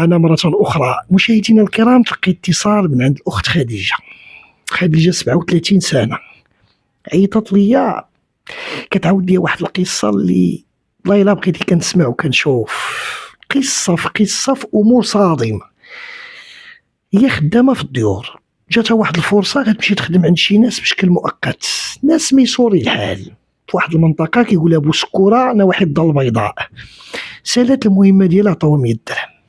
أنا مرة أخرى مشاهدينا الكرام تلقي اتصال من عند الأخت خديجة 37 سنة، عيطت ليا كتعاود لي واحد القصة اللي والله إلا بقيتي كنسمع وكنشوف قصة في قصة في أمور صادمة. هي خدامة في الديور، جاتها واحد الفرصة غتمشي تخدم عند شي ناس بشكل مؤقت، ناس ميسوري الحال في واحد المنطقة كيقولها بوسكورة نواحي الدار البيضاء. سالات المهمة ديالها عطاوها 100 درهم.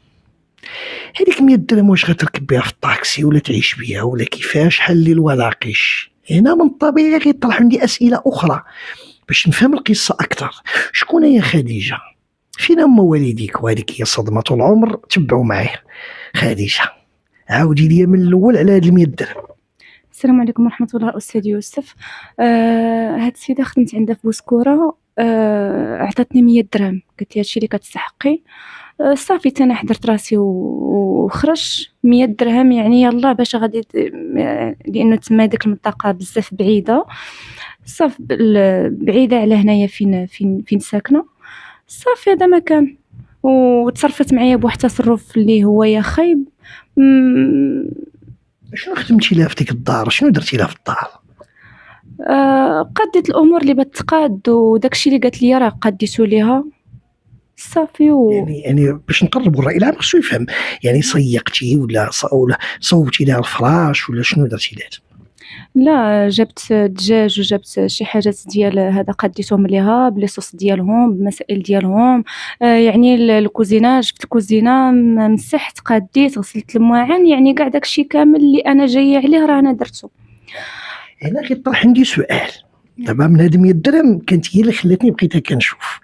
هذيك 100 درهم واش غتركب بها في الطاكسي ولا تعيش بها ولا كيفاش؟ حلل وناقش. هنا من الطبيعي غيطرح عندي أسئلة أخرى باش نفهم القصة أكثر. شكون هي خديجة؟ فين هما والديك؟ وهذيك هي صدمة العمر. تبعوا معايا. خديجة عاودي لي من الأول على هاد 100 درهم. السلام عليكم ورحمة الله أستاذ يوسف. هاد السيدة خدمت عندها في بوسكورة، عطاتني 100 درهم، قالت لي هادشي اللي كتستحقي. صافي انا حضرت راسي وخرج 100 درهم، يعني يلا باش غادي، لانه تما ديك المنطقه بزاف بعيده، صافي بعيده على هنايا فين ساكنه. صافي هذا ما كان، وتصرفت معايا بواحد التصرف اللي هو يا خايب. شنو خدمتي لها في ديك الدار؟ شنو درتي لها في الدار؟ قديت الامور اللي بتقاد، وداكشي اللي قالت لي راه قديتو ليها صافي. يعني باش نقربوا الرأي العام خصو يفهم، يعني صيقتي ولا صوبتي لها الفراش ولا شنو درتي لها؟ لا، جبت دجاج وجبت شي حاجات ديال هذا قديتهم ليها بليصوص ديالهم بالمسائل ديالهم. يعني الكوزيناج في الكوزينه مسحت، قديت، غسلت المواعن، يعني كاع داكشي كامل اللي انا جايه عليه راه انا درته. هنا غيطرح عندي سؤال. دابا من هاد 100 درهم كانت هي اللي خلاتني بقيت كنشوف.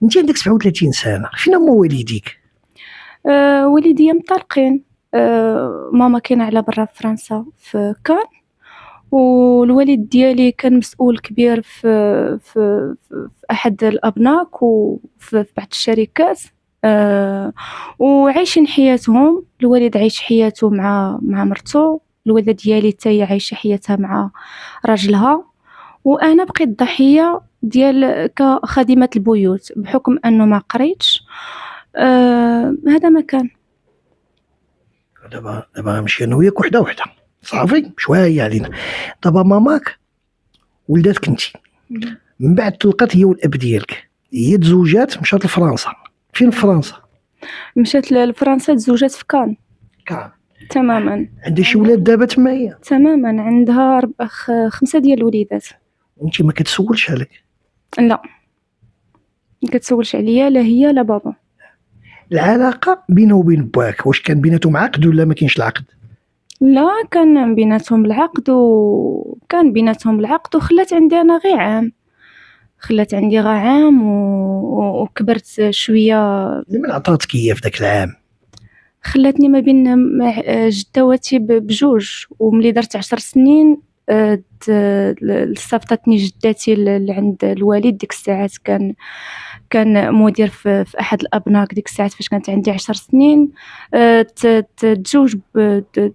انت عندك 37 سنه، فين هما والديك؟ والديا مطلقين. ماما كاينه على برا في فرنسا في كان، والوالد ديالي كان مسؤول كبير في احد الابناك وفي بعض الشركات. وعايشين حياتهم. الوالد عايش حياته مع مرته، الوالده ديالي حتى هي عايشه حياتها مع راجلها، وانا بقيت ضحيه ديال كخادمه البيوت بحكم انه ما قريتش. هذا ما كان. دابا غنمشي انا وياك وحده صافي شويه علينا. دابا ماماك ولداتك انت، من بعد تلقات هي والاب ديالك، هي تزوجات مشات لفرنسا. فين في فرنسا؟ مشات لفرنسا، تزوجات في كان. تماما. عندها شي ولاد دابا تما هي؟ تماما، عندها 5 ديال الوليدات. وانت ما كتسولش عليك؟ لا، ما كتسولش عليا، لا هي لا بابا. العلاقه بينه وبين باك واش كان بيناتهم عقد ولا ما كاينش العقد؟ لا، كان بيناتهم العقد، وخلات عندي انا غير عام. وكبرت شويه. من عطاتك هي في ذاك العام؟ خلاتني ما بين جداواتي بجوج، وملي درت 10 سنين صيفطتني جداتي عند الوالد. ديك الساعات كان مدير في احد الابناك. ديك الساعات فاش كانت عندي 10 سنين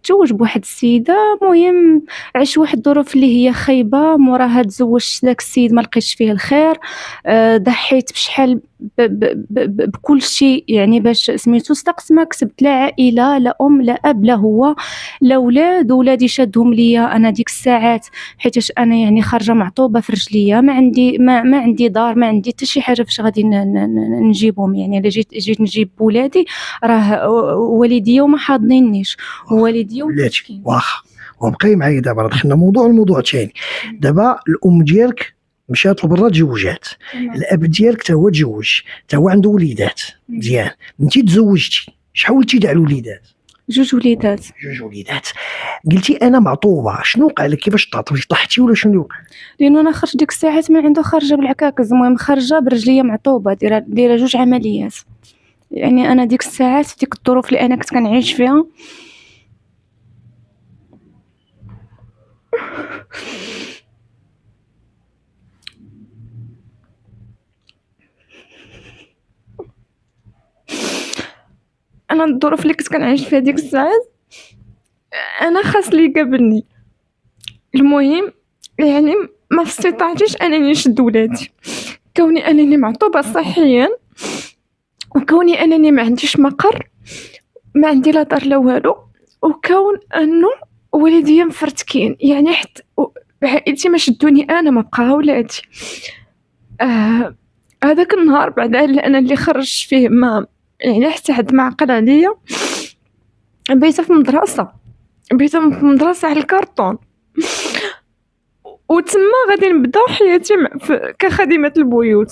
تزوج بواحد السيده. مهم عشت واحد الظروف اللي هي خايبه. موراها تزوجت داك السيد ما لقيتش فيه الخير. ضحيت بشحال بكل شيء، يعني باش سميتو صدقت. ما كسبت لا عائله، لا ام، لا اب، لا هو، لا ولاد. ولادي شادهم ليا انا ديك الساعات، حيتاش انا يعني خارجه معطوبه في رجليا، ما عندي دار، ما عندي حتى شي حاجه فاش غادي نجيبهم. يعني الا جيت نجيب ولادي راه والديا وما حاضنينيش، والديا ولاتي واخا. وبقاي معايا دابا دخلنا موضوع ثاني. دابا الام ديالك مشات لبرا تزوجات، الاب ديالك تا هو تزوج، تا هو عنده وليدات. مزيان. انت تزوجتي، شحال ولتي تاع الوليدات؟ 2 وليدات. قلتي انا معطوبه. شنو وقع لك؟ كيفاش تعطوتي؟ طحتي ولا شنو وقع؟ لانه انا خرجت ديك الساعات من عنده، خارجه بالعكاكز. المهم خارجه برجليا معطوبه، دايره 2 عمليات. يعني انا ديك الساعات في ديك الظروف اللي انا كنت كنعيش فيها، انا الظروف اللي كنت كنعيش فيها ديك الساعات، انا خاص لي يقابلني. المهم يعني ما استطعتش انني نشد ولادي، كوني انني معطوبه صحيا، وكوني انني ما عنديش مقر، ما عندي لا دار لا والو، وكون انه والديا مفرتكين، يعني حتى عائلتي ما شدوني انا، ما بقى ولادي. هذاك النهار بعد انا اللي خرج فيه، ما يعني حتى حد ما عقل عليا. بيت في مدرسه على الكرتون، وتما غادي نبدا حياتي كخادمه البيوت.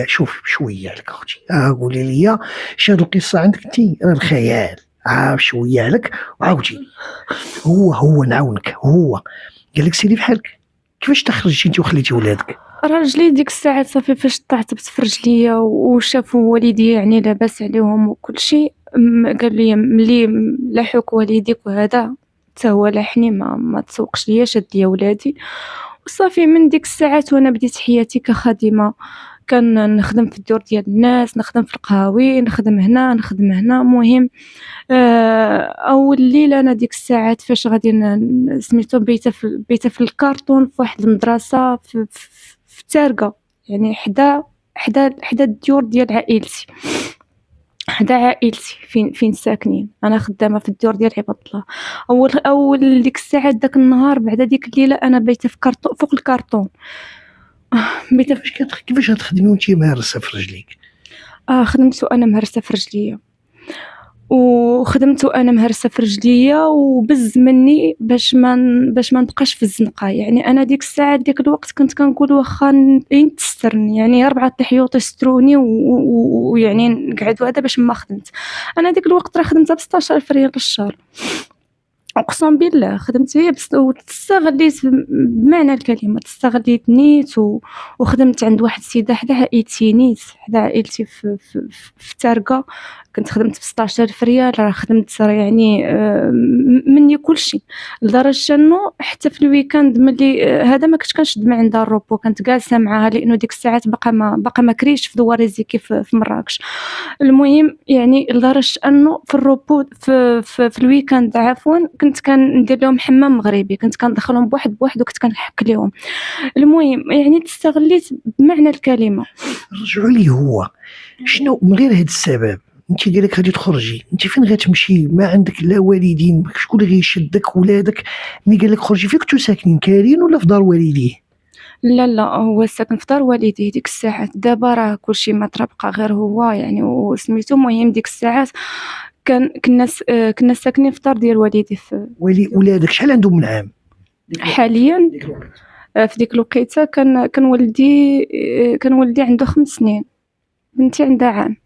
شوف شويه لك اختي، قولي لي شنو القصه عندك انت؟ راه الخيال عاف شويه عليك وعاودي. هو نعاونك، هو قال لك سيري بحالك. كيفاش تخرجتي انت وخليتي ولادك؟ راجلي ديك الساعات صافي فاش طعتبت في رجليا وشافوا والدي يعني لاباس عليهم وكل شيء، قال لي ملي لاحوك والديك وهذا حتى هو لاحني، ما تسوقش ليا، شاد ليا ولادي وصافي. من ديك الساعات وانا بديت حياتي كخادمه، كان نخدم في الدور ديال الناس، نخدم في القهاوي، نخدم هنا نخدم هنا. مهم اول ليله انا ديك الساعات فاش غادي سميتو بيته في الكرتون، في واحد المدرسه في تارقه، يعني حدا الديور ديال عائلتي، حدا عائلتي فين ساكنين. انا خدامه في الدور ديال عباد الله. اول ديك الساعات داك النهار بعد ديك الليله انا بيته في كرتون، فوق الكرتون. بيته كيفاش غتخدمي وانت مهرسه في رجليك؟ خدمت وانا مهرسه في رجليا، وخدمت وانا مهرسه في رجليا، وبز مني باش ما نبقاش في الزنقه. يعني انا ديك الساعه ديك الوقت كنت كنقول واخا تسترني، يعني 4 الحيوط يستروني ويعني نقعدوا هذا باش ما خدمت. انا ديك الوقت راه خدمتها ب 16 ريال للشهر، اقسم بالله خدمت هي بس، واستغليت بمعنى الكلمه، استغليت نيت وخدمت عند واحد السيده حدا عائلتي، نيت حدا عائلتي في تارقه. كنت خدمت ب 16 ريال، راه خدمت يعني مني كل شيء، لدرجه انه حتى في الويكاند ملي هذا ما كنتش كنشد من عندها الروبو، كنت جالسه معاها لانه ديك الساعات باقا ما كريش في دواريزيكي في مراكش. المهم يعني لدرجه انه في الروبو في الويكاند عفوا كنت كندير لهم حمام مغربي، كنت كندخلهم بواحد وكنت كنحك لهم. المهم يعني تستغليت بمعنى الكلمه. رجعوا لي، هو شنو من غير هذا السبب انت ديالك غادي تخرجي؟ انت فين غتمشي؟ ما عندك لا والدين، شكون اللي غيشدك؟ ولادك ملي قال لك خرجي فين كنتو ساكنين؟ كارين ولا في دار والديه؟ لا هو ساكن في دار والديه ديك الساعات. دابا راه كلشي ما بقى غير هو يعني وسميتو. المهم ديك الساعات كنا ساكنين في دار ديال والدي. في ولادك شحال عندهم من عام حاليا؟ في ديك الوقيته كان والدي عنده 5 سنين، بنتي عندها عام.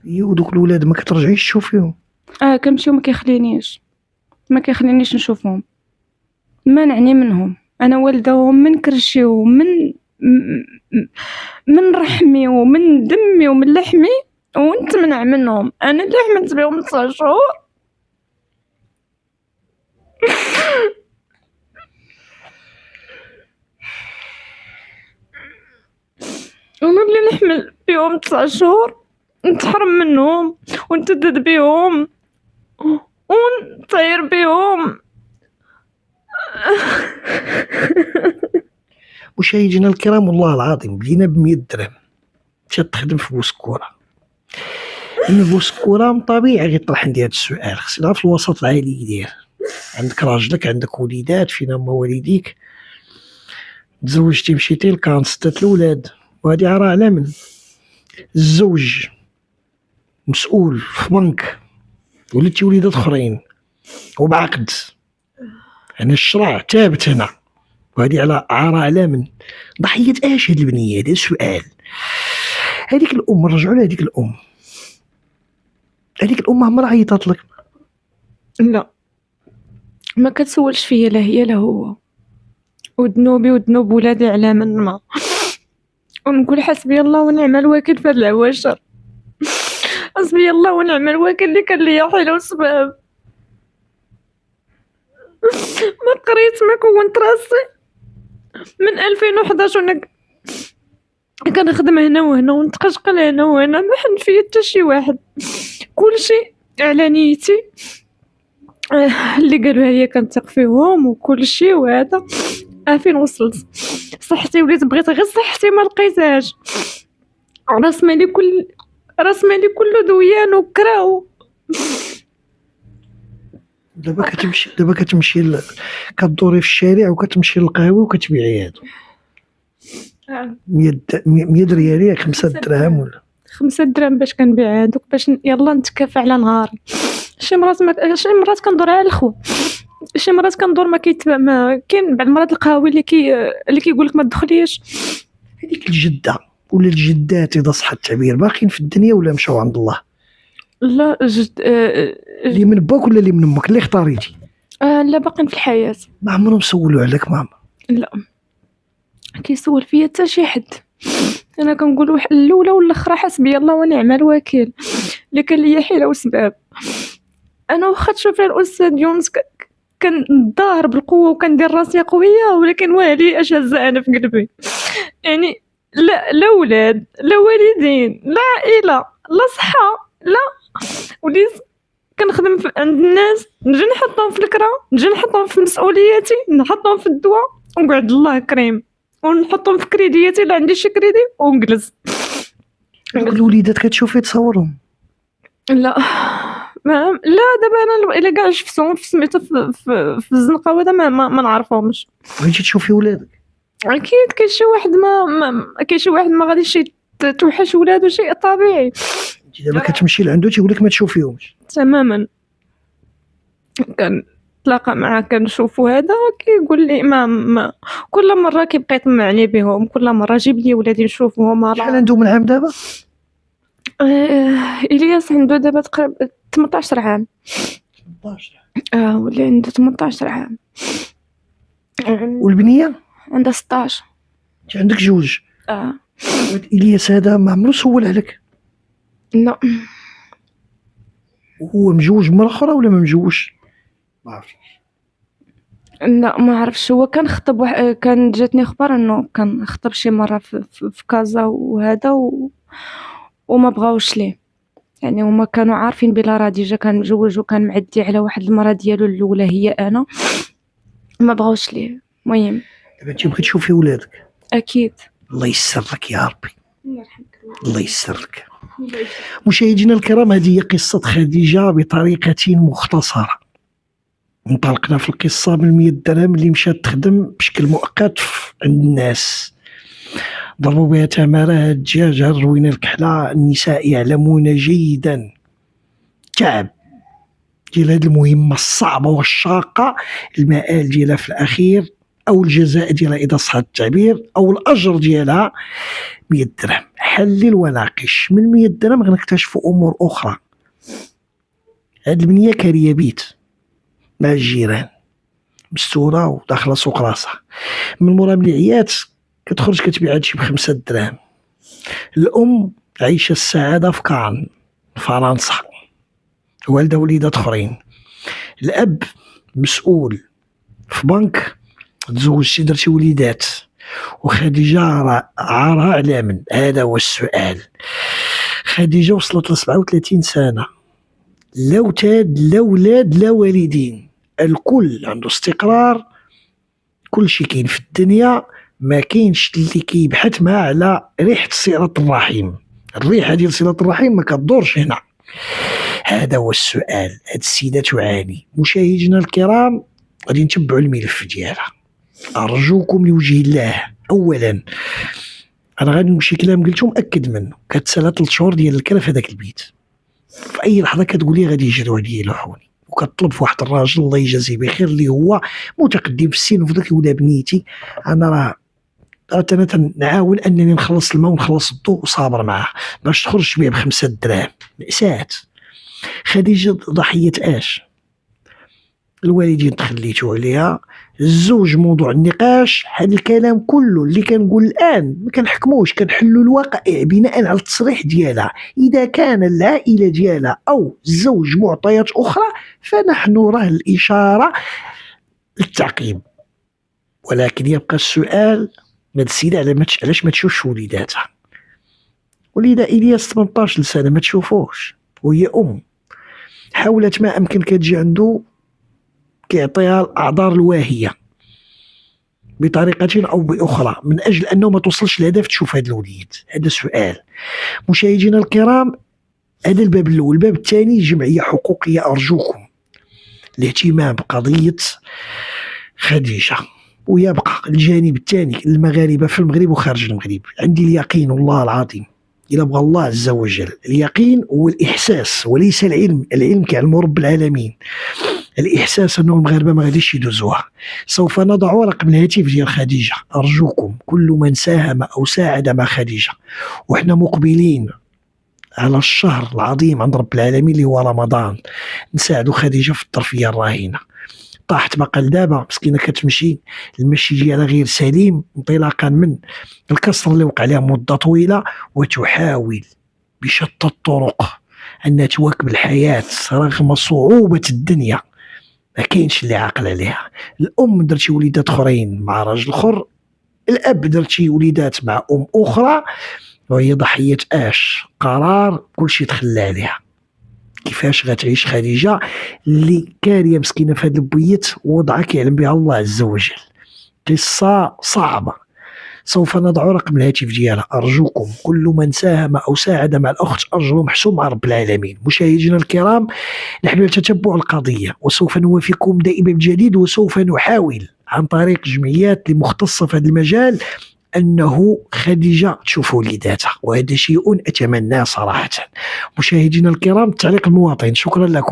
ودوك الولاد ما كترجعيش تشوفيهم؟ كنمشيو، ما كيخلينيش نشوفهم، ما نعني منهم. انا والداهم من كرشي من رحمي ومن دمي ومن لحمي، ونتمنع منهم. انا اللي حملت بهم 9 شهور انا اللي نحمل بهم 9 شهور، نتحرم منهم ونتدد بهم ونطير بهم. مشاهدينا الكرام، والله العظيم بدينا ب100 درهم مشات تخدم في بوسكوره. من بوسكوره من طبيعي غيطرح عندي هذا السؤال، خصنا في الوسط العائلي ديال عندك راجلك، عندك وليدات، فين هما والديك؟ تزوجتي مشيتي لكان 6 الولاد، وهذه راه على من الزوج مسؤول في بنك، ولدتي وليدات اخرين وبعقد. انا الشرع ثابت هنا، وهذه على على من ضحيه اش هاد البنيه؟ هذا سؤال. هذيك الام، رجعوا لها هذيك الام عمرها عيطات لك؟ لا، ما كتسولش فيا لا هي لا هو، وذنوبي وذنوب ولادي على من ما، ونقول حسبي الله ونعم الوكيل في هاد العواشر. حسبي الله ونعم الوكيل اللي كان ليا حيله وسباب. ما قريت، ما كونت راسي من 2011 وانا كنخدم هنا وهنا ونتقشقل هنا وهنا، ما حن فيا حتى شي واحد، كلشي على نيتي. اللي قالوها هي كنثق فيهم وكلشي، وهذا فين وصلت؟ صحتي وليت بغيت غير صحتي ما لقيتهاش. راس مالي كله دويان وكراو. دابا كتمشي كدوري في الشارع وكتمشي للقهوه وكتبيعي هادو 100 ريال ياك 5 دراهم ولا 5 دراهم باش كنبيع هادوك باش يلا نتكافى على نهاري. شي مرات كندور على الخو، شي مرات كندور ما كاين بعض المرات القهاوي اللي كيقول لك ما تدخليش. هذيك الجده ولا الجدات اذا صح التعبير باقيين في الدنيا ولا مشاو عند الله؟ لا اللي من باك ولا اللي من امك اللي اختاريتي؟ لا باقيين في الحياه. ما عمرهم سولوا عليك ماما؟ لا كيسول فيا حتى شي حد. انا كنقول الاولى والاخرى حسبي الله ونعم الوكيل. اللي كان ليا حيله وسباب. انا واخا تشوف الاستاذ يونس كنظاهر بالقوه وكندير راسي قويه، ولكن والي اش هز انا في قلبي. يعني لا اولاد لا والدين لا عائله لا صحه لا. وليت كنخدم عند الناس، نجي نحطهم في الكرا، نجي نحطهم في مسؤولياتي، نحطهم في الدواء ونقعد الله كريم، ونحطهم في كريدياتي لا عندي شي كريدي ونجلس. الوليدات كتشوفي تصورهم؟ لا دابا انا الا كاع شفتهم في سميتو في الزنقه وهذا ما نعرفهمش. بغيتي تشوفي ولادك؟ اكيد كاين شي واحد ما غاديش توحش ولادو، شيء طبيعي. دابا كتمشي لعندو تيقول لك ما تشوفيهمش تماما. كنتلاقى معاه كنشوفو هذا كيقول لي ما كل مره كيبقى يطمعني بهم، كل مره جيب لي ولادي نشوفوهم. شحال عنده من عام دابا؟ الياس عنده دابا تقريبا 18 عام. 18 ولا عنده 18 عام. والبنيه عندها 16. انت عندك جوج؟ الياس هذا ما عمرو سول عليك؟ لا. هو مجوج مرة اخرى ولا ما مجوجش؟ ما عرفتش. لا ما عرفش. هو كان خطب كان جاتني اخبار انه كان خطب شي مره في كازا وهذا وما بغاوش ليه. يعني هما كانوا عارفين بلا راه ديجا كان مجوج وكان معدي على واحد المراه ديالو الاولى هي انا، ما بغاوش ليه. المهم دابا انت بغيتي تشوفي ولادك؟ اكيد. الله يسر لك يا ربي، الله يسر لك. مشاهدينا الكرام، هذه هي قصة خديجة بطريقة مختصرة. انطلقنا في القصة من 100 درهم اللي مشات تخدم بشكل مؤقت عند الناس، ضربوا بها تمارة هاد الدجاج هاد الروينة الكحلة. النساء يعلمون جيدا تعب ديال هاد المهمة الصعبة والشاقة، المآل ديالها في الأخير أو الجزاء ديالها إذا صح التعبير أو الأجر ديالها 100 درهم. حلل وناقش. من 100 درهم غنكتشفوا أمور أخرى. هاد البنية كارية بيت مع الجيران، مستورة وداخلة سوق راسها. من مورا مليعيات كتخرج كتبيع هادشي ب5 دراهم. الأم عايشة السعادة في كان فرنسا، والدة وليدات أخرين. الأب مسؤول في بنك، تزوجتي درتي وليدات، وخديجة عارها على من؟ هذا هو السؤال. خديجة وصلت ل 37 سنة، لا ولاد لا ولاد لا والدين، الكل عنده استقرار، كل شيء كاين في الدنيا. ما كاينش اللي كيبحث معاه على ريحة صلة الرحم. الريحة ديال صلة الرحم ما كتدورش هنا. هذا هو السؤال. هاد السيدة تعاني. مشاهدينا الكرام، غادي نتبعوا الملف ديالها. أرجوكم لوجه الله، أولا أنا غادي نمشي كلام قلتو مأكد منه. كتسالى 3 شهور ديال الكرا في هذاك البيت، في أي لحظة كتقول لي غادي يجريو عليا يلوحوني، وكطلب في واحد الراجل الله يجازيه بخير اللي هو متقدم في السن وفضل كيقول لها بنيتي أنا راه نعاون أنني نخلص الماء ونخلص الضوء وصابر معاه باش تخرج تبيع ب5 دراهم. مأساة. خديجة ضحية اش؟ الوالدين تخليتو عليها، الزوج موضوع النقاش. هذا الكلام كله اللي كنقول الان ما كنحكموش، كنحلوا الواقع بناء على التصريح ديالها. اذا كان العائله ديالها او الزوج معطيات اخرى فنحن راه الاشاره للتعقيب. ولكن يبقى السؤال، ما السيده علاش ما تشوفش وليداتها؟ وليدة الياس 18 سنه ما تشوفوش، وهي ام حاولت ما امكن كتجي عنده كيعطيها الاعذار الواهيه، بطريقة أو بأخرى من أجل أنه ما توصلش الهدف تشوف هذا الوليد؟ هذا سؤال. مشاهدينا الكرام، هذا الباب الأول. الباب الثاني، جمعية حقوقية. أرجوكم الاهتمام بقضية خديجة، ويبقى الجانب الثاني المغاربة في المغرب وخارج المغرب. عندي اليقين والله العظيم إلا بغى الله عز وجل، اليقين هو الإحساس وليس العلم. العلم كيعلم رب العالمين، الإحساس أنه المغاربة ما غاديش يدوزوها. سوف نضع رقم الهاتف ديال خديجة. أرجوكم كل من ساهم أو ساعد مع خديجة، وإحنا مقبلين على الشهر العظيم عند رب العالمين اللي هو رمضان، نساعدوا خديجة في الترفيه الراهنة. طاحت بقى لدابا مسكينه كتمشي، المشي ديالها غير سليم انطلاقا من الكسر اللي وقع عليها مده طويله، وتحاول بشتى الطرق انها تواكب الحياه رغم صعوبه الدنيا. ما كاينش اللي عاقل عليها. الام درت شي وليدات اخرين مع راجل اخر، الاب درت شي وليدات مع ام اخرى، وهي ضحيه قرار كلشي تخلى عليها. كيفاش غتعيش خديجة اللي كاريه مسكينه في هذا البيت ووضعها كيعلم بها الله عز وجل؟ قصه صعبه. سوف نضع رقم الهاتف ديالها. ارجوكم كل من ساهم او ساعد مع الاخت اجره محسوب مع رب العالمين. مشاهدينا الكرام، نحن نتتبع القضيه وسوف نوافيكم دائما بجديد، وسوف نحاول عن طريق جمعيات مختصه في هذا المجال أنه خديجة تشوف وليداتها، وهذا شيء أتمناه صراحة. مشاهدينا الكرام، التعليق المواطن. شكرا لكم.